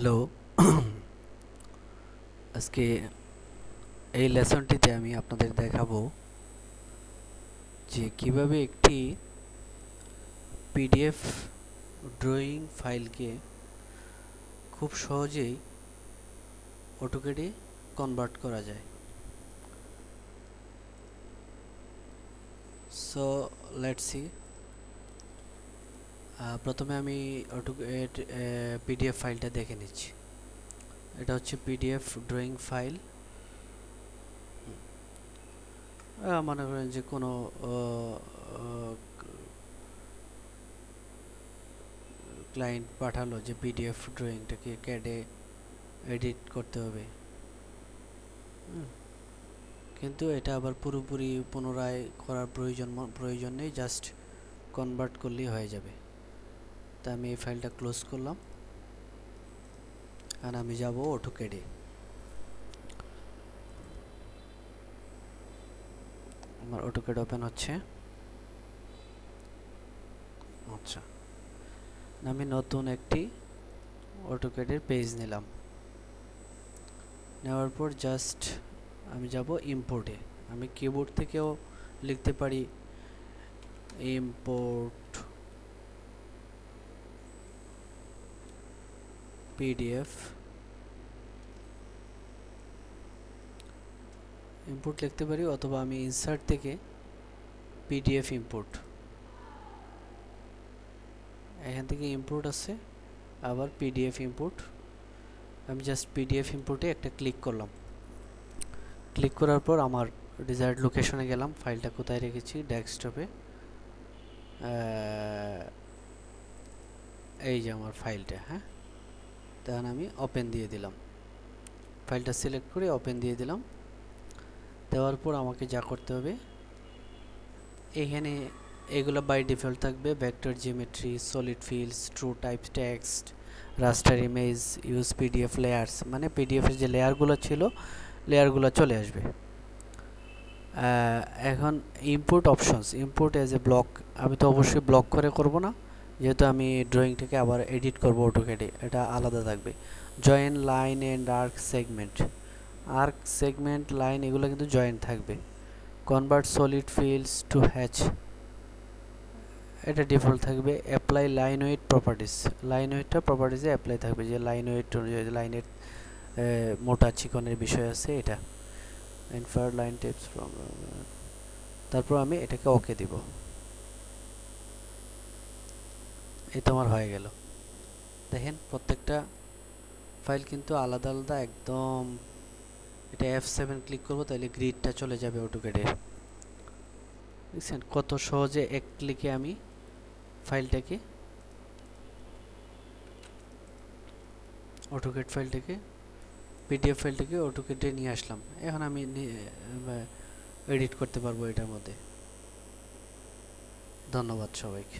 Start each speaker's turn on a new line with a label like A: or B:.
A: Hello. আজকে এই লেসনটিতে আমি আপনাদের দেখাবো যে কিভাবে একটি পিডিএফ ড্রয়িং ফাইলকে খুব সহজেই অটোক্যাডে কনভার্ট করা যায়। So let's see. প্রথমে আমি অটোক্যাড পিডিএফ ফাইলটা দেখে নিচ্ছি। এটা হচ্ছে পিডিএফ ড্রয়িং ফাইল। মনে করেন যে কোনো ক্লায়েন্ট পাঠালো যে পিডিএফ ড্রয়িংটাকে ক্যাডে এডিট করতে হবে, কিন্তু এটা আবার পুরোপুরি পুনরায় করার প্রয়োজন নেই, জাস্ট কনভার্ট করলেই হয়ে যাবে। তা আমি এই ফাইলটা ক্লোজ করলাম আর আমি যাব অটোক্যাডে। আমার অটোক্যাড ওপেন হচ্ছে। আচ্ছা, আমি নতুন একটি অটোক্যাডের পেজ নিলাম। নেওয়ার পর জাস্ট আমি যাব ইম্পোর্টে। আমি কিবোর্ড থেকেও লিখতে পারি ইম্পোর্ট পিডিএফ, ইম্পোর্ট লিখতে পারি, অথবা আমি ইনসার্ট থেকে পিডিএফ ইম্পোর্ট, এখান থেকে ইম্পোর্ট আছে, আবার পিডিএফ ইম্পোর্ট। আমি জাস্ট পিডিএফ ইম্পোর্টে একটা ক্লিক করলাম। ক্লিক করার পর আমার ডিজায়ার্ড লোকেশনে গেলাম। ফাইলটা কোথায় রেখেছি? ডেস্কটপে। এই যে আমার ফাইলটা। হ্যাঁ, তখন আমি ওপেন দিয়ে দিলাম। ফাইলটা সিলেক্ট করে ওপেন দিয়ে দিলাম। দেওয়ার পর আমাকে যা করতে হবে, এখানে এগুলো বাই ডিফল্ট থাকবে: vector geometry, solid fills, true type text, raster image, use PDF layers, মানে পিডিএফের যে লেয়ারগুলো ছিল লেয়ারগুলো চলে আসবে। এখন import options, import as a block. আমি তো অবশ্যই ব্লক করে করব না, যেহেতু আমি ড্রয়িংটাকে আবার এডিট করব অটোক্যাডে, এটা আলাদা থাকবে। Join line and arc segment, arc segment line এগুলো কিন্তু জয়েন থাকবে। Convert solid fills to hatch, এটা ডিফল্ট থাকবে। Apply line weight properties, line ওয়েটটা প্রপার্টিসে অ্যাপ্লাই থাকবে, যে লাইন ওয়েট লাইনের মোটা চিকনের বিষয় আছে এটা। ইনফার লাইন টিপস ফ্রম, তারপর আমি এটাকে ওকে দিব। এই তো আমার হয়ে গেল। দেখেন প্রত্যেকটা ফাইল কিন্তু আলাদা আলাদা একদম। এটা F7 ক্লিক করব, তাহলে গ্রিডটা চলে যাবে অটোক্যাডে। দেখছেন কত সহজে এক ক্লিকে আমি ফাইলটাকে, অটোক্যাড ফাইলটাকে, পিডিএফ ফাইলটাকে অটোক্যাডে নিয়ে আসলাম। এখন আমি এডিট করতে পারবো এটার মধ্যে। ধন্যবাদ সবাইকে।